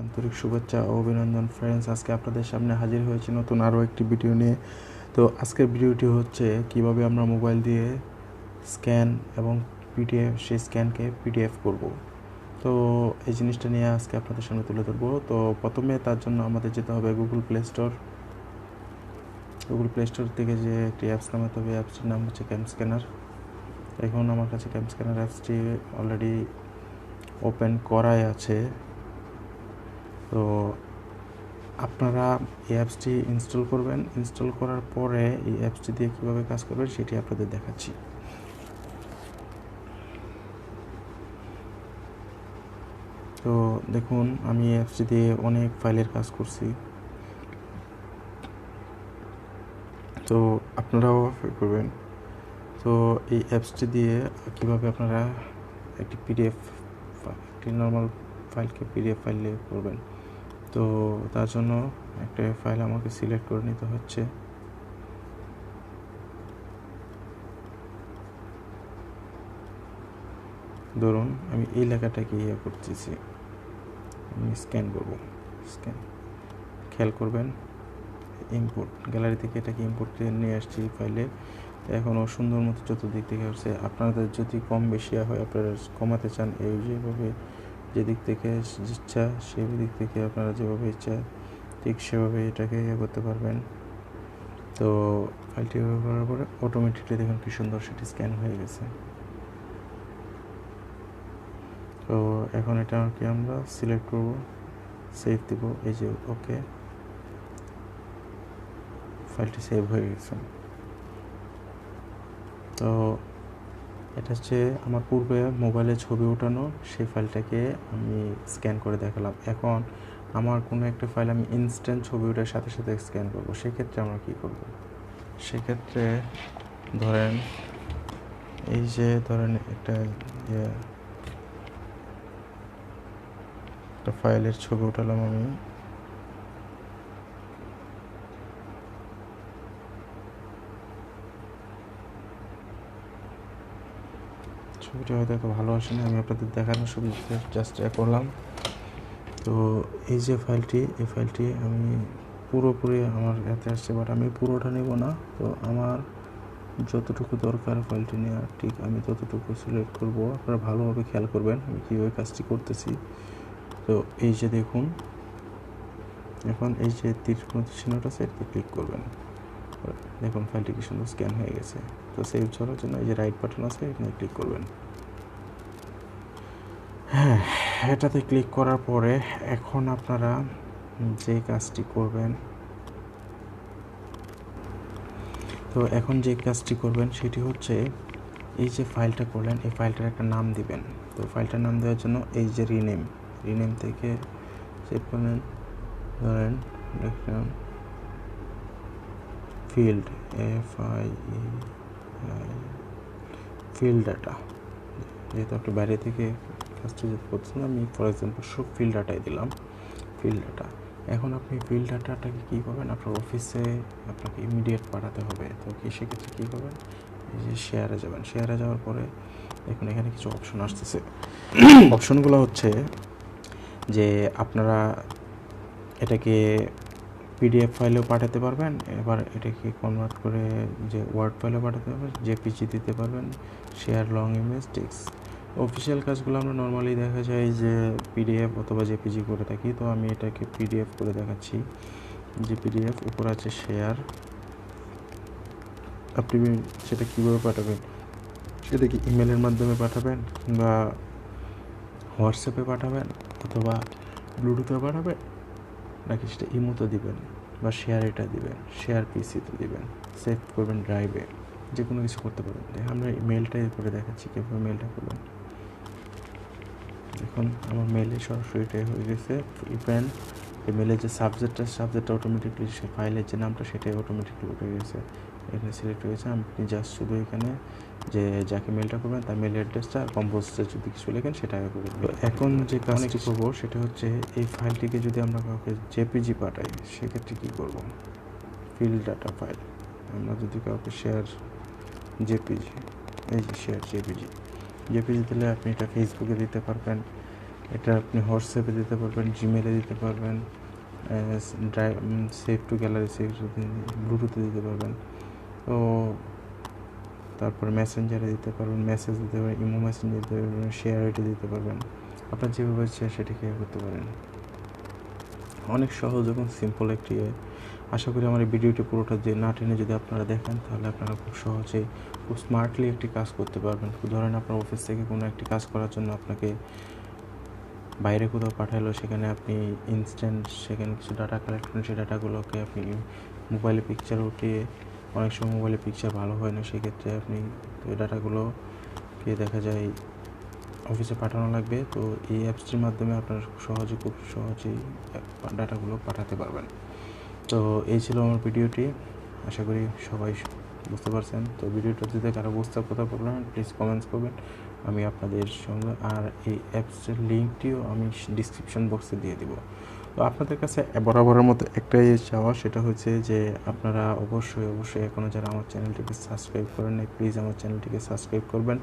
আন্তরিক শুভেচ্ছা ও অভিনন্দন ফ্রেন্ডস, আজকে আপনাদের সামনে হাজির হয়েছি নতুন আরও একটি ভিডিও নিয়ে। তো আজকের ভিডিওটি হচ্ছে কিভাবে আমরা মোবাইল দিয়ে স্ক্যান এবং পিডিএফ সেই স্ক্যানকে পিডিএফ করব। তো এই জিনিসটা নিয়ে আজকে আপনাদের সামনে তুলে ধরবো। তো প্রথমে তার জন্য আমাদের যেতে হবে গুগল প্লে স্টোর থেকে যে একটি অ্যাপস নামাতে হবে। অ্যাপসটির নাম হচ্ছে ক্যাম স্ক্যানার। এখন আমার কাছে ক্যাম স্ক্যানার অ্যাপসটি অলরেডি ওপেন করাই আছে। তো আপনারা এই অ্যাপসটি ইনস্টল করবেন। ইনস্টল করার পরে এই অ্যাপসটি দিয়ে কীভাবে কাজ করবেন সেটি আপনাদের দেখাচ্ছি। তো দেখুন, আমি এই অ্যাপসটি দিয়ে অনেক ফাইলের কাজ করছি। তো আপনারাও করবেন। তো এই অ্যাপসটি দিয়ে কীভাবে আপনারা একটি নর্মাল ফাইলকে পিডিএফ ফাইলে করবেন। তো তার জন্য একটা ফাইল আমাকে সিলেক্ট করে নিতে হচ্ছে। ধরুন আমি এই লেখাটাকে করতেছি, আমি স্ক্যান করব। খেয়াল করবেন, ইম্পোর্ট গ্যালারি থেকে এটাকে ইম্পোর্ট করে নিয়ে আসছি ফাইলে। এখনও সুন্দর মতো চতুর্দিক থেকে আসছে। আপনাদের যদি কম বেশি হয়, আপনারা কমাতে চান, এই যেভাবে যেদিক থেকে ইচ্ছা সেই দিক থেকে আপনারা যেভাবে ইচ্ছা ঠিক সেভাবে এটাকে করতে পারবেন। তো ফাইলটি করার পরে অটোমেটিকলি দেখুন কি সুন্দর সেটি স্ক্যান হয়ে গেছে। তো এখন এটাকে আমরা সিলেক্ট করব, সেভ দেব। এই যে ওকে, ফাইলটি সেভ হয়ে গেছে। তো এটা হচ্ছে আমার পূর্বে মোবাইলে ছবি ওঠানো সেই ফাইলটাকে আমি স্ক্যান করে দেখালাম। এখন আমার কোনো একটা ফাইল আমি ইনস্ট্যান্ট ছবি ওঠার সাথে সাথে স্ক্যান করব। সেক্ষেত্রে আমরা কী করব? সেক্ষেত্রে ধরেন একটা ফাইলের ছবি উঠালাম আমি। ছবিটা হয়তো এত ভালো আসেনি, আমি আপনাদের দেখানোর সুবিধা জাস্ট করলাম। তো এই যে এই ফাইলটি আমি পুরোপুরি আমার এতে আসছে, বাট আমি পুরোটা নেব না। তো আমার যতটুকু দরকার ফাইলটি নেওয়া, ঠিক আমি ততটুকু সিলেক্ট করব। আপনারা ভালোভাবে খেয়াল করবেন আমি কীভাবে কাজটি করতেছি। তো এই যে দেখুন, এখন এই যে তীর চিহ্নটা আছে এটাতে ক্লিক করবেন। দেখুন ফাইলটি কি সুন্দর স্ক্যান হয়ে গেছে। তো সেভ করার জন্য এই যে রাইট বাটন আছে এখানে ক্লিক করবেন। হ্যাঁ, এটাতে ক্লিক করার পরে এখন আপনারা যে কাজটি করবেন, সেটি হচ্ছে এই যে ফাইলটা করলেন, এই ফাইলটার একটা নাম দিবেন। তো ফাইলটার নাম দেওয়ার জন্য এই যে রিনেম থেকে সেভ করবেন। ধরেন দেখুন ফিল্ড ফিল্ড ডাটা, যেহেতু আপনি বাইরে থেকে কাজটি যেতে করছেন, আমি ফর এক্সাম্পল সব ফিল্ড ডাটাই দিলাম। ফিল্ড ডাটা, এখন আপনি ফিল্ড ডাটাটাকে কী করবেন, আপনার অফিসে আপনাকে ইমিডিয়েট পাঠাতে হবে। তো সেক্ষেত্রে কী করবেন, এই যে শেয়ারে যাবেন। শেয়ারে যাওয়ার পরে দেখুন এখানে কিছু অপশন আসতেছে। অপশনগুলো হচ্ছে যে আপনারা এটাকে পিডিএফ ফাইলেও পাঠাতে পারবেন, এবার এটাকে কনভার্ট করে যে ওয়ার্ড ফাইলেও পাঠাতে পারবেন, জেপিজি দিতে পারবেন, share long image text. Official কাজগুলো আমরা নর্মালি দেখা যায় যে পিডিএফ অথবা জেপিজি করে থাকি। তো আমি এটাকে পিডিএফ করে দেখাচ্ছি। যে পিডিএফ উপর আছে শেয়ার, আপনি সেটা কীভাবে পাঠাবেন, সেটা কি ইমেলের মাধ্যমে পাঠাবেন কিংবা হোয়াটসঅ্যাপে পাঠাবেন অথবা ব্লুটুথে পাঠাবেন, নাকি সেটা ইমোতে দিবেন বা শেয়ার দিবেন, শেয়ার পিসিতে দিবেন, সেভ করবেন ড্রাইভে, যে কোনো কিছু করতে পারবেন। আমরা মেলটাই করে দেখাচ্ছি কীভাবে মেলটা করবেন। এখন আমার মেলে সরাসরি এটাই হয়ে গেছে। ইভেন এই মেলের যে সাবজেক্টটা অটোমেটিকলি, সে ফাইলের যে নামটা সেটাই অটোমেটিকলি উঠে গেছে, এখানে সিলেক্ট হয়েছে। আপনি জাস্ট শুধু এখানে যে যাকে মেলটা করবেন তার মেল অ্যাড্রেসটা কম্পোজটা যদি কিছু লেখেন সেটা করে দেবেন। এখন যে কাজটি করবো সেটা হচ্ছে এই ফাইলটিকে যদি আমরা কাউকে জেপিজি পাঠাই, সেক্ষেত্রে কী করব, ফিল্ড ডাটা ফাইল আমরা যদি কাউকে শেয়ার জেপিজি, এই যে শেয়ার জেপিজি দিলে আপনি এটা ফেসবুকে দিতে পারবেন, এটা আপনি হোয়াটসঅ্যাপে দিতে পারবেন, জিমেলে দিতে পারবেন, সেভ টু গ্যালারি, ব্লুটুথে দিতে পারবেন। তো তারপরে মেসেঞ্জারে দিতে পারবেন, মেসেজ দিতে পারবেন, ইমো মেসেঞ্জার দিতে পারবেন, শেয়ার এটা দিতে পারবেন। আপনার যেভাবে ইচ্ছে সেটাকে করতে পারেন। অনেক সহজ এবং সিম্পল একটি। আশা করি আমার এই ভিডিওটি পুরোটা যে না টেনে যদি আপনারা দেখেন তাহলে আপনারা খুব সহজেই খুব স্মার্টলি একটি কাজ করতে পারবেন। ধরেন আপনার অফিস থেকে কোনো একটি কাজ করার জন্য আপনাকে বাইরে কোথাও পাঠালো, সেখানে আপনি ইনস্ট্যান্ট সেখানে কিছু ডাটা কালেক্ট করেন, সেই ডাটাগুলোকে আপনি মোবাইলে পিকচার উঠিয়ে, অনেক সময় মোবাইলে পিকচার ভালো হয় না, সেক্ষেত্রে আপনি ওই ডাটাগুলোকে দেখা যায় অফিসে পাঠানো লাগবে। তো এই অ্যাপসটির মাধ্যমে আপনারা খুব সহজেই ডাটাগুলো পাঠাতে পারবেন। তো এই ছিল আমার ভিডিওটি, আশা করি সবাই বুঝতে পারছেন। তো ভিডিওটা যদি কারো বুঝতে কথা বলবেন প্লিজ কমেন্টস করবেন, আমি আপনাদের সঙ্গে আর এই অ্যাপসের লিঙ্কটিও আমি ডিসক্রিপশন বক্সে দিয়ে দিব। তো আপনাদের কাছে বরাবরের মতো একটাই চাওয়া, সেটা হচ্ছে যে আপনারা অবশ্যই এখনও যারা আমার চ্যানেলটিকে সাবস্ক্রাইব করেন নাই প্লিজ আমার চ্যানেলটিকে সাবস্ক্রাইব করবেন।